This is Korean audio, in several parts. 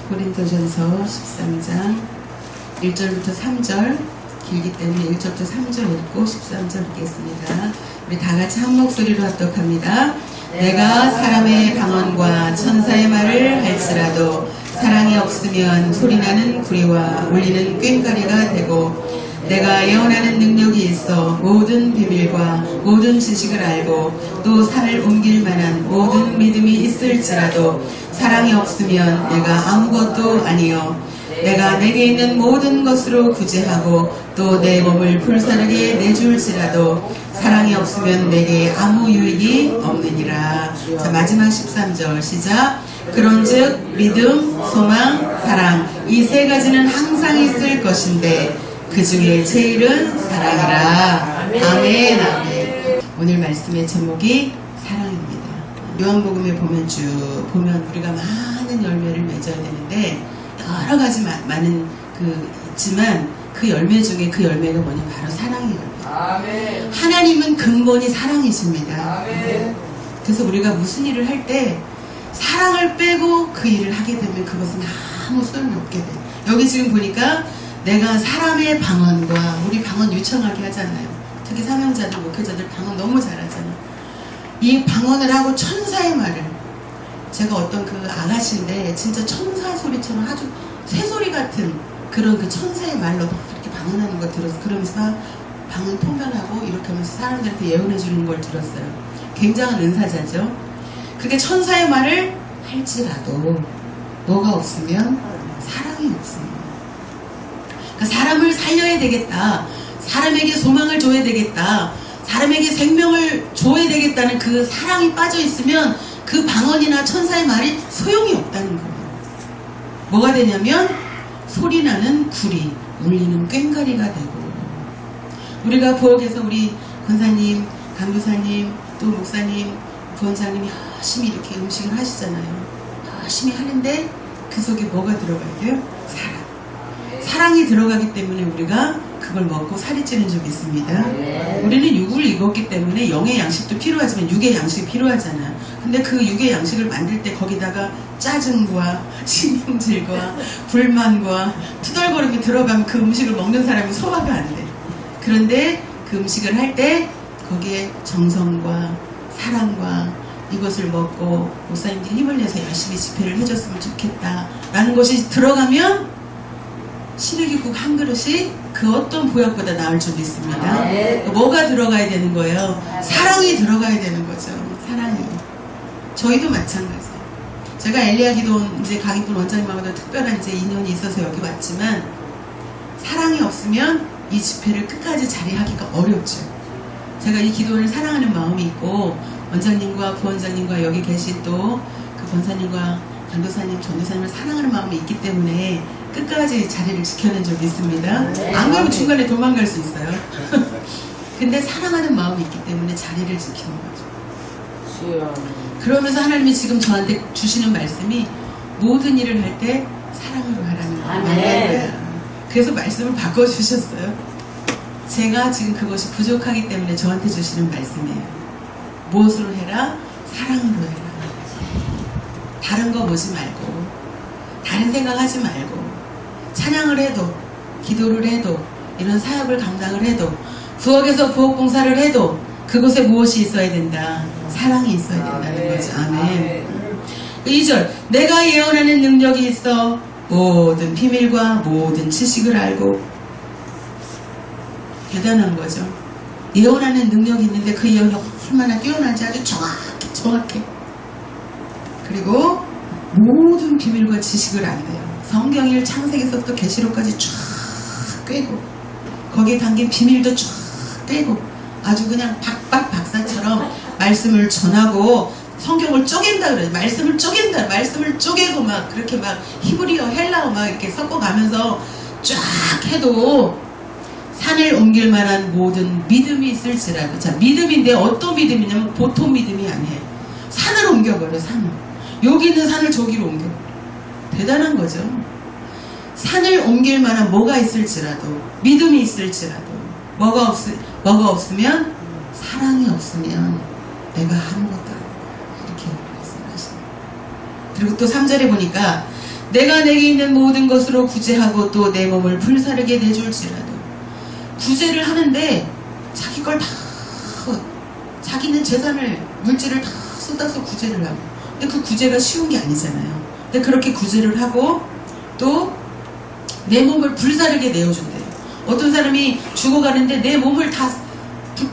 고린도전서 13장 1절부터 3절, 길기 때문에 1절부터 3절 읽고 13절 읽겠습니다. 우리 다 같이 한 목소리로 합독합니다. 내가 사람의 방언과 천사의 말을 할지라도 사랑이 없으면 소리나는 구리와 울리는 꽹과리가 되고, 내가 예언하는 능력이 있어 모든 비밀과 모든 지식을 알고 또 산을 옮길 만한 모든 믿음이 있을지라도 사랑이 없으면 내가 아무것도 아니요, 내가 내게 있는 모든 것으로 구제하고 또 내 몸을 불사르게 내줄지라도 사랑이 없으면 내게 아무 유익이 없느니라. 자, 마지막 13절 시작. 그런즉 믿음, 소망, 사랑, 이 세 가지는 항상 있을 것인데 그 중에 제일은 사랑이라. 아멘, 아멘. 오늘 말씀의 제목이 사랑입니다. 요한복음에 보면 쭉 보면 우리가 많은 열매를 맺어야 되는데 여러 가지 많은 있지만 그 열매 중에 그 열매가 뭐냐, 바로 사랑의 열매. 아멘. 하나님은 근본이 사랑이십니다. 아멘. 그래서 우리가 무슨 일을 할 때 사랑을 빼고 그 일을 하게 되면 그것은 아무 소용이 없게 돼. 여기 지금 보니까 내가 사람의 방언과, 우리 방언 유창하게 하잖아요. 특히 사명자들, 목회자들 방언 너무 잘하잖아요. 이 방언을 하고 천사의 말을, 제가 어떤 그 아가씨인데 진짜 천사 소리처럼 아주 새소리 같은 그런 그 천사의 말로 이렇게 방언하는 거 들었어요. 그러면서 방언 통변하고 이렇게 하면서 사람들한테 예언해 주는 걸 들었어요. 굉장한 은사자죠. 그게 천사의 말을 할지라도 뭐가 없으면 사랑이 없습니다. 그러니까 사람을 살려야 되겠다, 사람에게 소망을 줘야 되겠다, 사람에게 생명을 줘야 되겠다는 그 사랑이 빠져 있으면 그 방언이나 천사의 말이 소용이 없다는 거예요. 뭐가 되냐면 소리나는 구리, 울리는 꽹과리가 되고, 우리가 부엌에서 우리 권사님, 강교사님, 또 목사님, 부원장님이 열심히 이렇게 음식을 하시잖아요. 열심히 하는데 그 속에 뭐가 들어가야 돼요? 사랑. 사랑이 들어가기 때문에 우리가 그걸 먹고 살이 찌는 적이 있습니다. 우리는 육을 입었기 때문에 영의 양식도 필요하지만 육의 양식이 필요하잖아요. 근데 그 육의 양식을 만들 때 거기다가 짜증과 신경질과 불만과 투덜거림이 들어가면 그 음식을 먹는 사람이 소화가 안 돼. 그런데 그 음식을 할 때 거기에 정성과 사랑과 이것을 먹고 목사님들이 힘을 내서 열심히 집회를 해줬으면 좋겠다 라는 것이 들어가면 시래기국 한 그릇이 그 어떤 보약보다 나을 줄 믿습니다. 뭐가 들어가야 되는 거예요? 사랑이 들어가야 되는 거죠. 사랑이. 저희도 마찬가지예요. 제가 엘리야 기도원 이제 강익분 원장님하고도 특별한 이제 인연이 있어서 여기 왔지만 사랑이 없으면 이 집회를 끝까지 자리하기가 어렵죠. 제가 이 기도를 사랑하는 마음이 있고 원장님과 부원장님과 여기 계신 또 그 권사님과 강도사님, 전도사님을 사랑하는 마음이 있기 때문에 끝까지 자리를 지켜낸 적이 있습니다. 안 그러면 중간에 도망갈 수 있어요. 근데 사랑하는 마음이 있기 때문에 자리를 지키는 거죠. 그러면서 하나님이 지금 저한테 주시는 말씀이 모든 일을 할 때 사랑으로 하라는 거예요. 그래서 말씀을 바꿔주셨어요. 제가 지금 그것이 부족하기 때문에 저한테 주시는 말씀이에요. 무엇으로 해라? 사랑으로 해라. 다른 거 보지 말고, 다른 생각하지 말고, 찬양을 해도, 기도를 해도, 이런 사역을 감당을 해도, 부엌에서 부엌 봉사를 해도 그곳에 무엇이 있어야 된다? 사랑이 있어야 된다는 거죠. 아멘. 2절, 내가 예언하는 능력이 있어 모든 비밀과 모든 지식을 알고. 대단한 거죠. 예언하는 능력이 있는데 그 예언이 얼마나 뛰어난지 아주 정확해. 그리고 모든 비밀과 지식을 안돼요. 성경일 창세기서부터 계시록까지 쫙 꿰고 거기에 담긴 비밀도 쫙 꿰고 아주 그냥 박사처럼 말씀을 전하고 성경을 쪼갠다 그래요. 말씀을 쪼갠다. 말씀을 쪼개고 막 그렇게 막 히브리어, 헬라어 막 이렇게 섞어가면서 쫙 해도 산을 옮길 만한 모든 믿음이 있을지라도. 자, 믿음인데 어떤 믿음이냐면 보통 믿음이 아니에요. 산을 옮겨버려, 산을. 여기 있는 산을 저기로 옮겨. 대단한 거죠. 산을 옮길 만한 뭐가 있을지라도, 믿음이 있을지라도, 뭐가 없으면, 사랑이 없으면 내가 아무것도 안 해. 이렇게 말씀하시네요. 그리고 또 3절에 보니까 내가 내게 있는 모든 것으로 구제하고 또 내 몸을 불사르게 내줄지라도. 구제를 하는데 자기 걸 다, 자기는 재산을, 물질을 다 쏟아서 구제를 하고. 근데 그 구제가 쉬운 게 아니잖아요. 근데 그렇게 구제를 하고 또 내 몸을 불사르게 내어준대요. 어떤 사람이 죽어가는데 내 몸을 다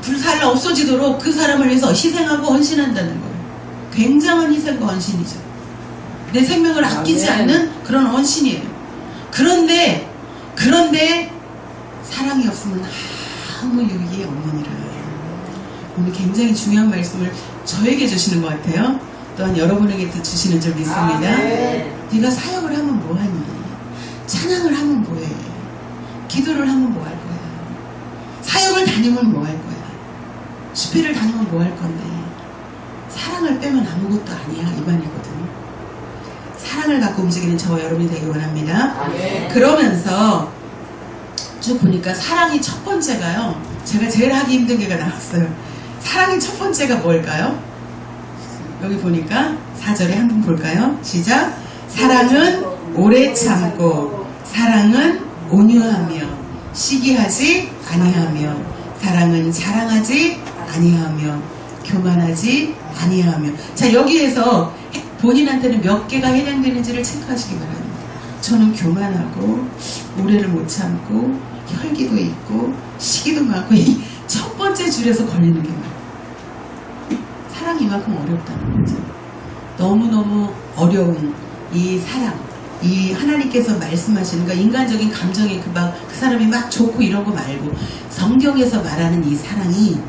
불살라 없어지도록 그 사람을 위해서 희생하고 헌신한다는 거예요. 굉장한 희생과 헌신이죠. 내 생명을 아끼지 않는 그런 헌신이에요. 그런데 사랑이 없으면 아무 유익이 없느니라. 오늘 굉장히 중요한 말씀을 저에게 주시는 것 같아요. 또한 여러분에게도 주시는 줄 믿습니다. 네가 사역을 하면 뭐하니? 찬양을 하면 뭐해? 기도를 하면 뭐 할 거야? 사역을 다니면 뭐 할 거야? 집회를 다니면 뭐 할 건데? 사랑을 빼면 아무것도 아니야, 이 말이거든요. 사랑을 갖고 움직이는 저와 여러분이 되기 원합니다. 그러면서 쭉 보니까 사랑이 첫 번째가요, 제가 제일 하기 힘든 게가 나왔어요. 사랑이 첫 번째가 뭘까요? 여기 보니까 4절에 한번 볼까요? 시작. 사랑은 오래 참고, 사랑은 온유하며, 시기하지 아니하며, 사랑은 자랑하지 아니하며, 교만하지 아니하며. 자, 여기에서 본인한테는 몇 개가 해당되는지를 체크하시기 바랍니다. 저는 교만하고, 오래를 못 참고, 혈기도 있고, 시기도 많고, 이 첫 번째 줄에서 걸리는 게 많아요. 사랑이 이만큼 어렵다는 거죠. 너무너무 어려운 이 사랑, 이 하나님께서 말씀하시는 그 인간적인 감정이 그 사람이 막 좋고 이런 거 말고 성경에서 말하는 이 사랑이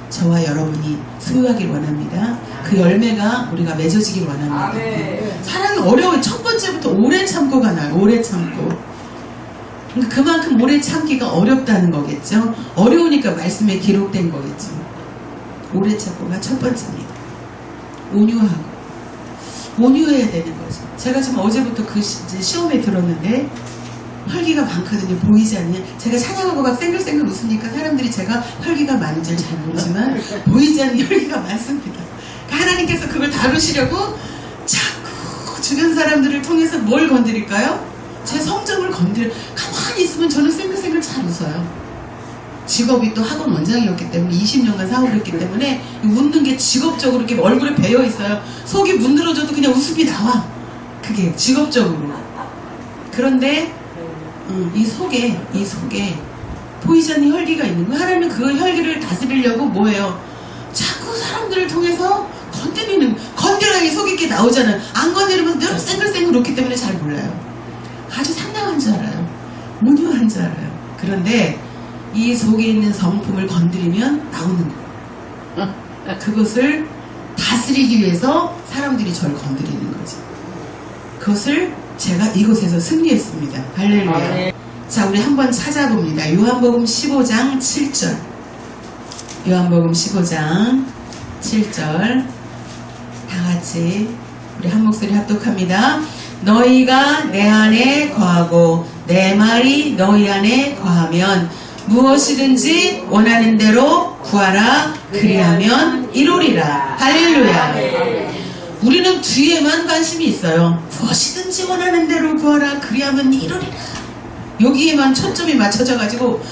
저와 여러분이 소유하길 원합니다. 그 열매가 우리가 맺어지길 원합니다. 사랑이 어려워요. 첫 번째부터 오래 참고가 나요. 오래 참고. 그러니까 그만큼 오래 참기가 어렵다는 거겠죠. 어려우니까 말씀에 기록된 거겠죠. 오래 참고가 첫 번째입니다. 온유하고. 온유해야 되는 거죠. 제가 지금 어제부터 그 시험에 들었는데 혈기가 많거든요. 보이지 않는. 제가 찬양하고 막 쌩글쌩글 웃으니까 사람들이 제가 혈기가 많은지를 잘 모르지만 보이지 않는 혈기가 많습니다. 그러니까 하나님께서 그걸 다루시려고 자꾸 주변 사람들을 통해서 뭘 건드릴까요? 제 성정을 가만히 있으면 저는 쌩글쌩글 잘 웃어요. 직업이 또 학원 원장이었기 때문에 20년간 사업을 했기 때문에 웃는 게 직업적으로 이렇게 얼굴에 배어 있어요. 속이 문드러져도 그냥 웃음이 나와. 그게 직업적으로. 그런데 이 속에 보이지 않는 혈기가 있는 거예요. 하나님은 그 혈기를 다스리려고 뭐예요? 자꾸 사람들을 통해서 건드려야 속이 이렇게 나오잖아요. 안 건드리면 늘 쌩글쌩글 웃기 때문에 잘 몰라요. 아주 상냥한 줄 알아요. 온유한 줄 알아요. 그런데 이 속에 있는 성품을 건드리면 나오는 거예요. 그것을 다스리기 위해서 사람들이 저를 건드리는 거죠. 그것을 제가 이곳에서 승리했습니다. 할렐루야. 자, 우리 한번 찾아봅니다. 요한복음 15장 7절. 요한복음 15장 7절. 다 같이 우리 한 목소리 합독합니다. 너희가 내 안에 거하고 내 말이 너희 안에 거하면 무엇이든지 원하는 대로 구하라. 그리하면 이루리라. 할렐루야. 우리는 뒤에만 관심이 있어요. 무엇이든지 원하는 대로 구하라. 그리하면 이루리라. 여기에만 초점이 맞춰져 가지고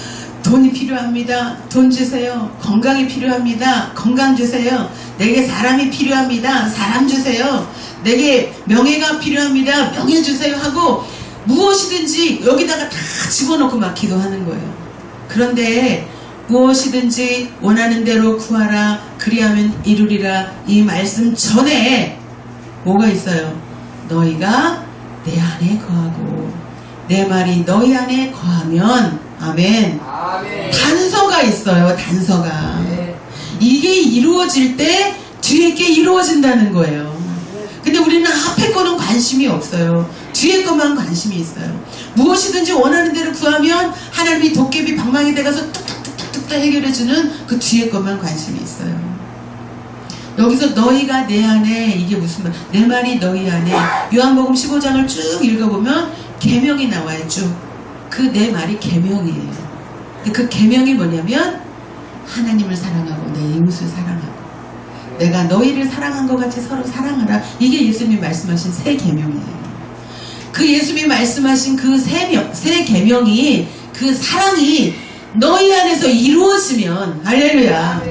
돈이 필요합니다. 돈 주세요. 건강이 필요합니다. 건강 주세요. 내게 사람이 필요합니다. 사람 주세요. 내게 명예가 필요합니다. 명예 주세요 하고 무엇이든지 여기다가 다 집어넣고 막 기도하는 거예요. 그런데 무엇이든지 원하는 대로 구하라. 그리하면 이루리라. 이 말씀 전에 뭐가 있어요? 너희가 내 안에 거하고 내 말이 너희 안에 거하면 아멘. 단서가 있어요. 단서가. 이게 이루어질 때 뒤에 게 이루어진다는 거예요. 근데 우리는 앞에 거는 관심이 없어요. 뒤에 것만 관심이 있어요. 무엇이든지 원하는 대로 구하면 하나님이 도깨비 방망이 돼가서 뚝뚝뚝뚝뚝 해결해주는 그 뒤에 것만 관심이 있어요. 여기서 너희가 내 안에, 이게 무슨 말? 내 말이 너희 안에. 요한복음 15장을 쭉 읽어보면 계명이 나와요. 쭉. 그 내 말이 계명이에요. 그 계명이 뭐냐면 하나님을 사랑하고 내 이웃을 사랑하고 내가 너희를 사랑한 것 같이 서로 사랑하라. 이게 예수님이 말씀하신 새 계명이에요. 그 예수님이 말씀하신 그 세 계명이, 그 사랑이 너희 안에서 이루어지면, 할렐루야.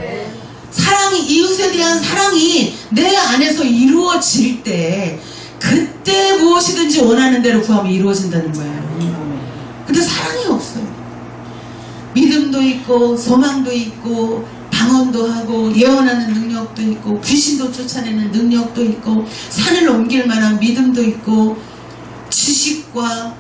사랑이, 이웃에 대한 사랑이 내 안에서 이루어질 때, 그때 무엇이든지 원하는 대로 구하면 이루어진다는 거예요. 근데 사랑이 없어요. 믿음도 있고 소망도 있고 방언도 하고 예언하는 능력도 있고 귀신도 쫓아내는 능력도 있고 산을 옮길 만한 믿음도 있고 지식과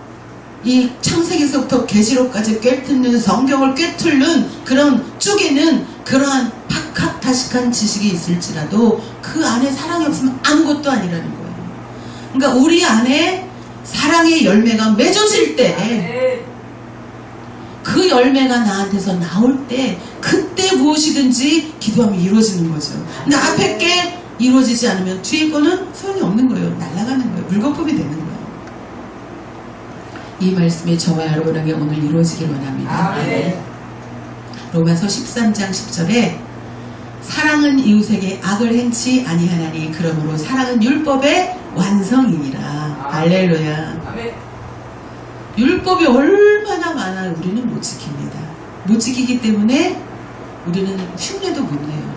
이 창세기서부터 계시록까지 꿰뚫는, 성경을 꿰뚫는 그런 쪼개는 그러한 박학다식한 지식이 있을지라도 그 안에 사랑이 없으면 아무것도 아니라는 거예요. 그러니까 우리 안에 사랑의 열매가 맺어질 때, 그 열매가 나한테서 나올 때, 그때 무엇이든지 기도하면 이루어지는 거죠. 근데 앞에 게 이루어지지 않으면 뒤에 거는 소용이 없는 거예요. 날아가는 거예요. 물거품이 되는 거예요. 이 말씀이 저와 여러분에게 오늘 이루어지길 원합니다. 로마서 13장 10절에 사랑은 이웃에게 악을 행치 아니하나니 그러므로 사랑은 율법의 완성이니라. 할렐루야. 율법이 얼마나 많아 우리는 못 지킵니다. 못 지키기 때문에 우리는 흉내도 못 내요.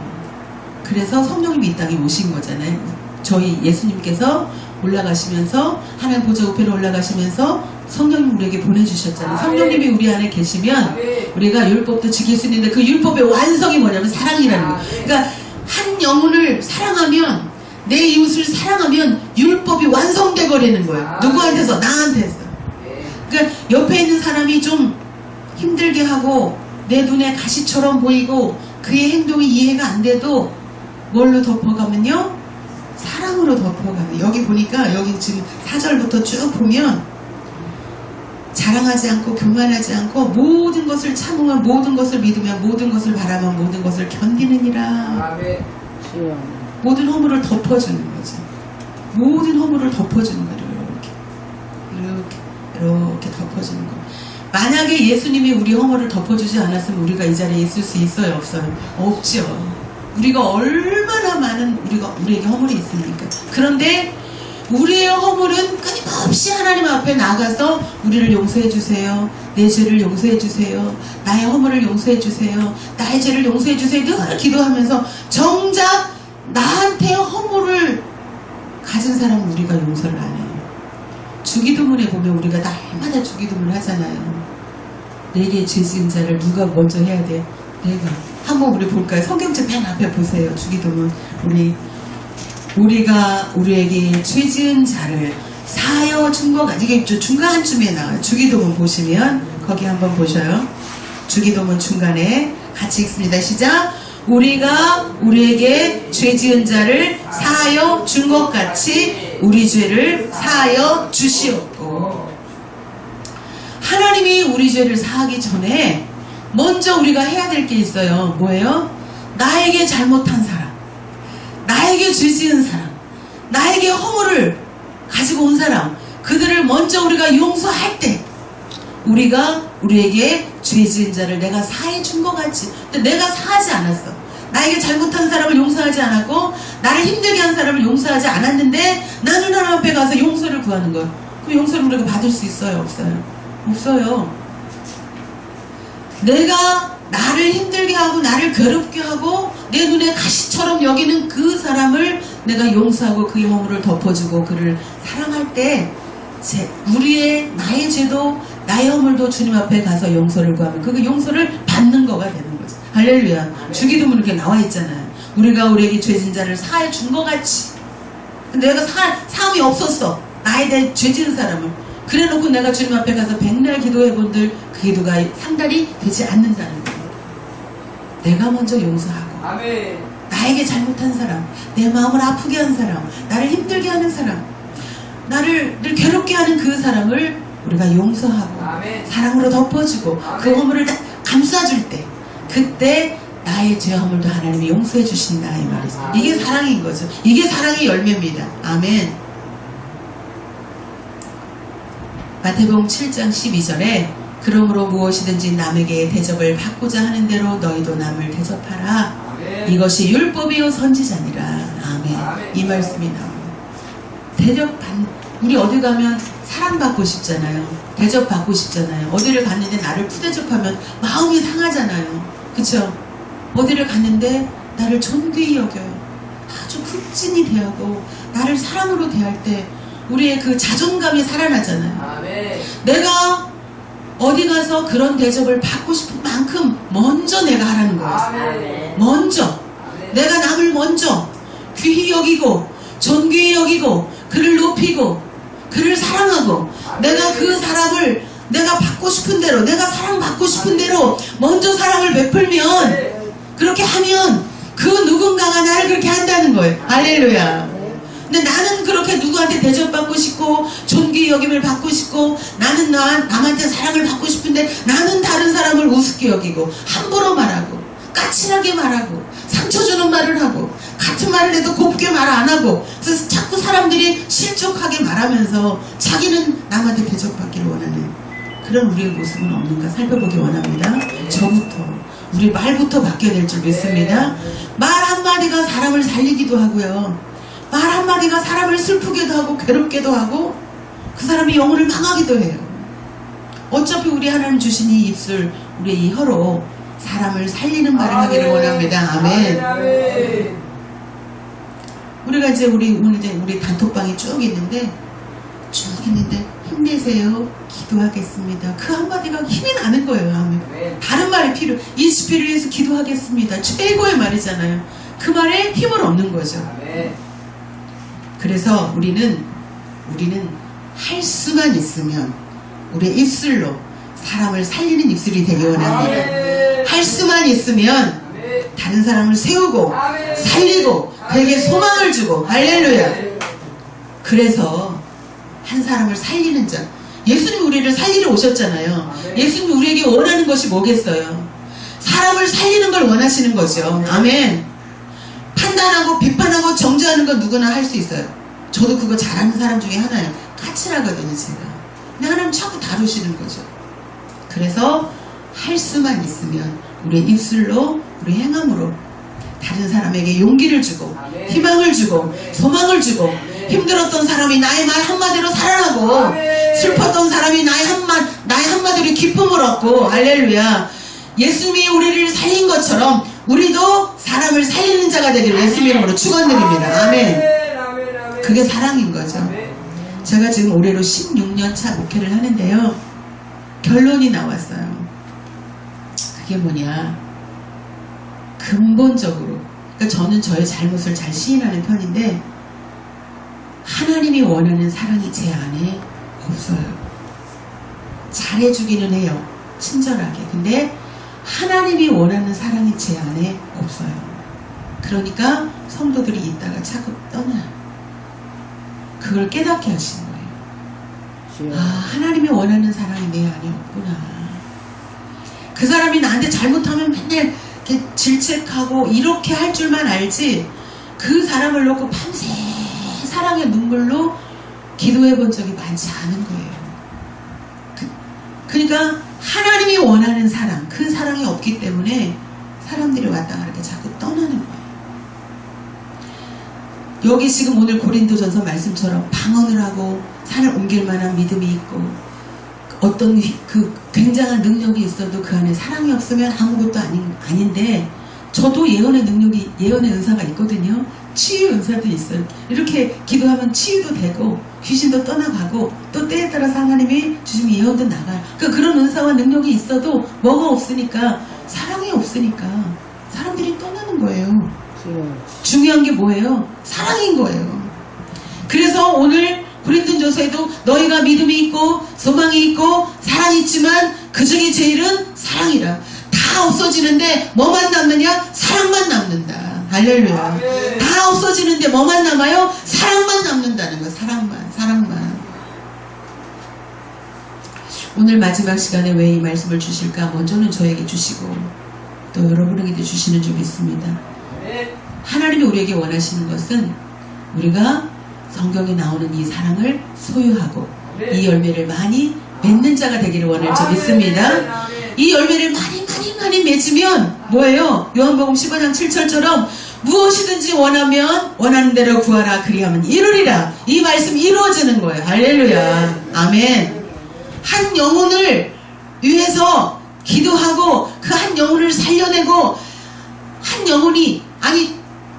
그래서 성령님이 이 땅에 오신 거잖아요. 저희 예수님께서 올라가시면서 하나님 보좌 우편에 올라가시면서 성령님 우리에게 보내주셨잖아요. 성령님이 우리 안에 계시면 우리가 율법도 지킬 수 있는데 그 율법의 완성이 뭐냐면 사랑이라는 거예요. 그러니까 한 영혼을 사랑하면, 내 이웃을 사랑하면 율법이 완성돼 버리는 거예요. 누구한테서? 나한테서. 그러니까 옆에 있는 사람이 좀 힘들게 하고 내 눈에 가시처럼 보이고 그의 행동이 이해가 안 돼도 뭘로 덮어가면요? 사랑으로 덮어가요. 여기 보니까 여기 지금 4절부터 쭉 보면 자랑하지 않고 교만하지 않고 모든 것을 참으면, 모든 것을 믿으면, 모든 것을 바라면, 모든 것을 견디느니라. 모든 허물을 덮어주는 거죠. 모든 허물을 덮어주는 거예요. 이렇게 덮어주는 거. 만약에 예수님이 우리 허물을 끊어주지 않았으면 우리가 이 자리에 있을 수 있어요? 없어요? 없죠. 우리가 얼마나 많은 우리에게 허물이 있습니까? 그런데 우리의 허물은 끊임없이 하나님 앞에 나가서 우리를 용서해 주세요. 내 죄를 용서해 주세요. 나의 허물을 용서해 주세요. 나의 죄를 용서해 주세요. 늘 기도하면서 정작 나한테 허물을 가진 사람은 우리가 용서를 안 해요. 주기도문에 보면 우리가 날마다 주기도문을 하잖아요. 내게 죄 지은 자를 누가 먼저 해야 돼? 내가. 한번 우리 볼까요? 성경책 맨 앞에 보세요. 주기도문. 우리가 우리에게 죄 지은 자를 사하여 준 것, 이게 중간쯤에 나와요. 주기도문 보시면 거기 한번 보셔요. 주기도문 중간에 같이 읽습니다. 시작. 우리가 우리에게 죄 지은 자를 사하여 준 것 같이 우리 죄를 사하여 주시옵고. 하나님이 우리 죄를 사하기 전에 먼저 우리가 해야 될 게 있어요. 뭐예요? 나에게 잘못한 사람, 나에게 죄 지은 사람, 나에게 허물을 가지고 온 사람, 그들을 먼저 우리가 용서할 때, 우리가 우리에게 죄 지은 자를 내가 사해 준 것 같이, 근데 내가 사하지 않았어. 나에게 잘못한 사람을 용서하지 않았고 나를 힘들게 한 사람을 용서하지 않았는데 나는 하나님 앞에 가서 용서를 구하는 거예요. 그럼 용서를 우리가 받을 수 있어요? 없어요? 없어요. 내가 나를 힘들게 하고 나를 괴롭게 하고 내 눈에 가시처럼 여기는 그 사람을 내가 용서하고 그의 허물을 덮어주고 그를 사랑할 때 나의 죄도 나의 허물도 주님 앞에 가서 용서를 구하면 그 용서를 받는 거가 되는 거죠. 할렐루야. 주기도문 이렇게 나와 있잖아요. 우리가 우리에게 죄 지은 자를 사해 준 것 같이. 근데 내가 사함이 없었어. 나에 대해 죄 지은 사람을. 그래 놓고 내가 주님 앞에 가서 백날 기도해 본들 그 기도가 상달이 되지 않는다는 거예요. 내가 먼저 용서하고 아멘. 나에게 잘못한 사람, 내 마음을 아프게 한 사람, 나를 힘들게 하는 사람, 나를 늘 괴롭게 하는 그 사람을 우리가 용서하고 아멘. 사랑으로 덮어주고 아멘. 그 허물을 다 감싸줄 때 그때 나의 죄 허물도 하나님이 용서해 주신다 이 말이죠. 이게 사랑인 거죠. 이게 사랑의 열매입니다. 아멘. 마태복음 7장 12절에 그러므로 무엇이든지 남에게 대접을 받고자 하는 대로 너희도 남을 대접하라. 아멘. 이것이 율법이요 선지자니라. 아멘. 아멘. 이 말씀이 나옵니다. 우리 어디 가면 사랑받고 싶잖아요. 대접받고 싶잖아요. 어디를 갔는데 나를 푸대접하면 마음이 상하잖아요. 그쵸? 어디를 갔는데 나를 존귀히 여겨요. 아주 극진히 대하고 나를 사랑으로 대할 때 우리의 그 자존감이 살아나잖아요. 내가 어디 가서 그런 대접을 받고 싶은 만큼 먼저 내가 하라는 거예요. 먼저 내가 남을 먼저 귀히 여기고 존귀히 여기고 그를 높이고 그를 사랑하고 내가 그 사람을 내가 받고 싶은 대로 내가 사랑받고 싶은 대로 먼저 사랑을 베풀면 그렇게 하면 그 누군가가 나를 그렇게 한다는 거예요. 할렐루야. 근데 나는 그렇게 누구한테 대접받고 싶고 존귀 여김을 받고 싶고 나는 남한테 사랑을 받고 싶은데 나는 다른 사람을 우습게 여기고 함부로 말하고 까칠하게 말하고 상처 주는 말을 하고 같은 말을 해도 곱게 말 안 하고 그래서 자꾸 사람들이 실족하게 말하면서 자기는 남한테 대접받기를 원하는 그런 우리의 모습은 없는가 살펴보기 원합니다. 저부터 우리 말부터 바뀌어야 될 줄 믿습니다. 말 한마디가 사람을 살리기도 하고요. 말 한마디가 사람을 슬프게도 하고 괴롭게도 하고 그 사람이 영혼을 망하기도 해요. 어차피 우리 하나님 주신 이 입술 우리의 이 혀로 사람을 살리는 말을 하기를 원합니다. 아멘. 우리가 이제 우리 단톡방이 쭉 있는데 힘내세요. 기도하겠습니다. 그 한마디가 힘이 나는 거예요. 아멘. 다른 말이 인스피를 위해서 기도하겠습니다. 최고의 말이잖아요. 그 말에 힘을 얻는 거죠. 그래서 우리는 할 수만 있으면 우리의 입술로 사람을 살리는 입술이 되기 원합니다. 할 수만 있으면 다른 사람을 세우고 살리고 그에게 소망을 주고 할렐루야. 그래서 한 사람을 살리는 자 예수님이 우리를 살리러 오셨잖아요. 예수님이 우리에게 원하는 것이 뭐겠어요? 사람을 살리는 걸 원하시는 거죠. 아멘. 판단하고 비판하고 정죄하는 건 누구나 할 수 있어요. 저도 그거 잘하는 사람 중에 하나예요. 까칠하거든요 제가. 근데 하나님 자꾸 다루시는 거죠. 그래서 할 수만 있으면 우리의 입술로 우리 행함으로 다른 사람에게 용기를 주고 희망을 주고 소망을 주고 힘들었던 사람이 나의 말 한마디로 살아나고 슬펐던 사람이 나의 한마디로 기쁨을 얻고 할렐루야. 예수님이 우리를 살린 것처럼 우리도 사람을 살리는 자가 되기를 예수 이름으로 축원드립니다. 아멘. 그게 사랑인 거죠. 제가 지금 올해로 16년 차 목회를 하는데요. 결론이 나왔어요. 그게 뭐냐. 근본적으로 그러니까 저는 저의 잘못을 잘 시인하는 편인데 하나님이 원하는 사랑이 제 안에 없어요. 잘해주기는 해요. 친절하게. 근데 하나님이 원하는 사랑이 제 안에 없어요. 그러니까 성도들이 있다가 자꾸 떠나요. 그걸 깨닫게 하시는 거예요. 아, 하나님이 원하는 사랑이 내 안에 없구나. 그 사람이 나한테 잘못하면 맨날 이렇게 질책하고 이렇게 할 줄만 알지 그 사람을 놓고 밤새 사랑의 눈물로 기도해 본 적이 많지 않은 거예요. 그러니까 하나님이 원하는 사랑, 그 사랑이 없기 때문에 사람들이 왔다가 이렇게 자꾸 떠나는 거예요. 여기 지금 오늘 고린도전서 말씀처럼 방언을 하고 산을 옮길 만한 믿음이 있고 어떤 그 굉장한 능력이 있어도 그 안에 사랑이 없으면 아무것도 아닌데 저도 예언의 능력이 예언의 은사가 있거든요. 치유 은사도 있어요. 이렇게 기도하면 치유도 되고 귀신도 떠나가고 또 때에 따라서 하나님이 주시면 예언도 나가요. 그러니까 그런 은사와 능력이 있어도 뭐가 없으니까 사랑이 없으니까 사람들이 떠나는 거예요. 중요한 게 뭐예요? 사랑인 거예요. 그래서 오늘 고린도전서에도 너희가 믿음이 있고 소망이 있고 사랑이 있지만 그 중에 제일은 사랑이라. 다 없어지는데 뭐만 남느냐? 사랑만 남는다. 할렐루야. 다 없어지는데 뭐만 남아요? 사랑만 남는다는 거. 사랑만. 오늘 마지막 시간에 왜 이 말씀을 주실까? 먼저는 저에게 주시고 또 여러분에게도 주시는 줄 믿습니다. 하나님이 우리에게 원하시는 것은 우리가 성경에 나오는 이 사랑을 소유하고 이 열매를 많이 맺는 자가 되기를 원할 줄 믿습니다. 이 열매를 많이 맺으면 뭐예요? 요한복음 15장 7절처럼 무엇이든지 원하면 원하는 대로 구하라 그리하면 이루리라. 이 말씀 이루어지는 거예요. 할렐루야. 아멘. 한 영혼을 위해서 기도하고 그 한 영혼을 살려내고 한 영혼이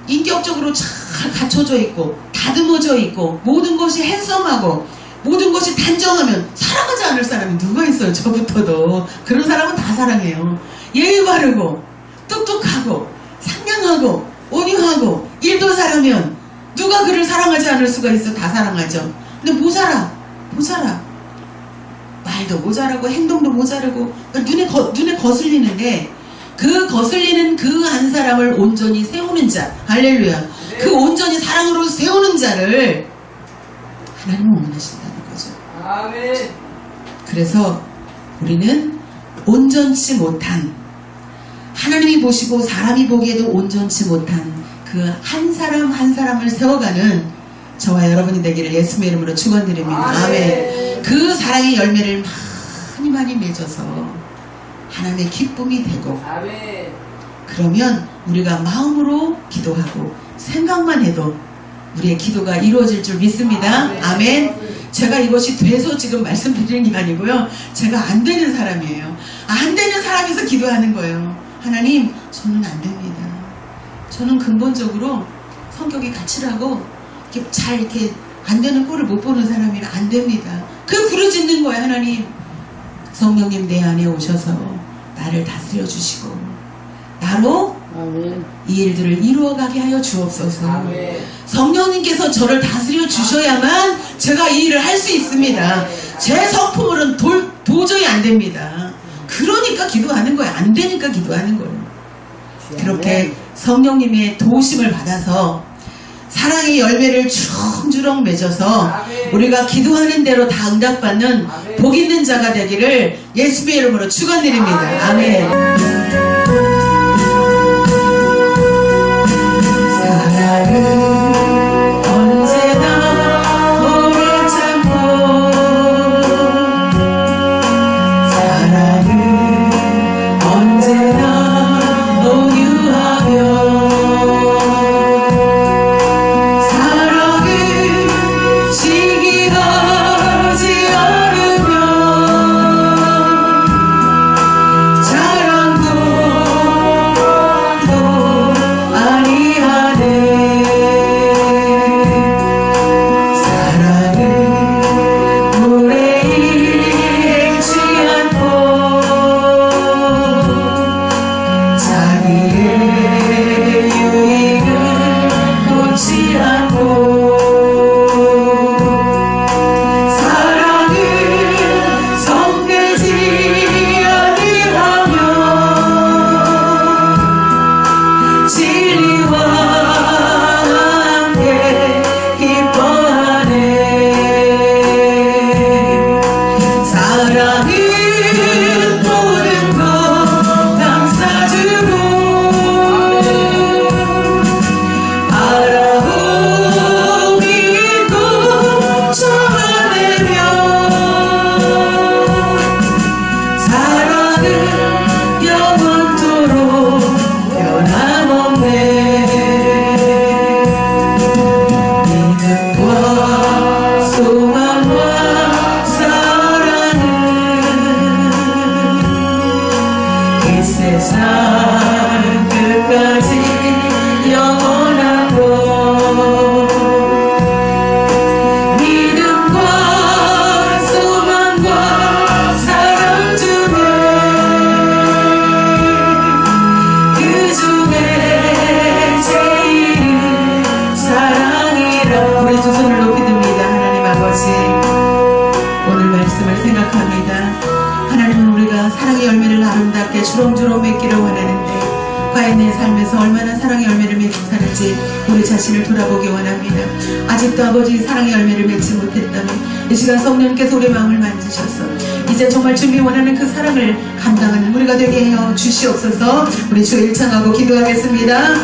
인격적으로 잘 갖춰져 있고 다듬어져 있고 모든 것이 핸섬하고 모든 것이 단정하면 사랑하지 않을 사람이 누가 있어요? 저부터도. 그런 사람은 다 사랑해요. 예의 바르고 똑똑하고 상냥하고 온유하고 일도 잘하면 누가 그를 사랑하지 않을 수가 있어? 다 사랑하죠. 근데 모자라. 말도 모자라고 행동도 모자르고 눈에 거슬리는데 그 거슬리는 그 한 사람을 온전히 세우는 자, 할렐루야. 그 온전히 사랑으로 세우는 자를 하나님은 원하신다는 거죠. 아멘. 그래서 우리는 온전치 못한, 하나님이 보시고 사람이 보기에도 온전치 못한 그 한 사람 한 사람을 세워가는 저와 여러분이 되기를 예수님의 이름으로 축원드립니다. 아멘. 그 사랑의 열매를 많이 맺어서 하나님의 기쁨이 되고, 아멘. 그러면 우리가 마음으로 기도하고 생각만 해도 우리의 기도가 이루어질 줄 믿습니다. 아멘. 제가 이것이 돼서 지금 말씀드리는 게 아니고요. 제가 안 되는 사람이에요. 안 되는 사람에서 기도하는 거예요. 하나님, 저는 안 됩니다. 저는 근본적으로 성격이 까칠하고 이렇게 안 되는 꼴을 못 보는 사람이라 안 됩니다. 그 부르짖는 거예요. 하나님, 성령님 내 안에 오셔서 나를 다스려 주시고 나로 아멘. 이 일들을 이루어가게 하여 주옵소서. 아멘. 성령님께서 저를 다스려 주셔야만 제가 이 일을 할 수 있습니다. 제 성품으로는 도저히 안 됩니다. 그러니까 기도하는 거예요. 안 되니까 기도하는 거예요. 그렇게 성령님의 도우심을 받아서 사랑의 열매를 주렁주렁 맺어서 우리가 기도하는 대로 다 응답받는 복 있는 자가 되기를 예수의 이름으로 축원드립니다. 아멘. 사랑은 언제나 오래 참고, 사랑은 언제나 온유하며, 사랑은 시기하지 않으며, 자랑도 아니하네. 사랑은 물에 일지 않고 자기의 유익을 놓지 않고, 사랑은 성내지 아니하며 진리와 함께 기뻐하네. 사랑은 모든 것 감싸주고 바라보고 믿고 참아내며, 사랑은 영원토록 변함없네. 믿음과 소망과 사랑은 이 세상 끝까지 영원하고, 믿음과 소망과 사랑 중에 그 중에 제일은 사랑이라. 우리 두 손을 높이 듭니다. 하나님 아버지, 오늘 말씀을 생각합니다. 하나님은 우리가 사랑의 열매를 아름답게 주렁주렁 맺기를 원하는데 과연 내 삶에서 얼마나 사랑의 열매를 맺고 사는지 우리 자신을 돌아보기 원합니다. 아직도 아버지 사랑의 열매를 맺지 못했다면 이 시간 성령께서 우리 마음을 만지셔서 이제 정말 주님이 원하는 그 사랑을 감당하는 우리가 되게 하여 주시옵소서. 우리 주 일창하고 기도하겠습니다.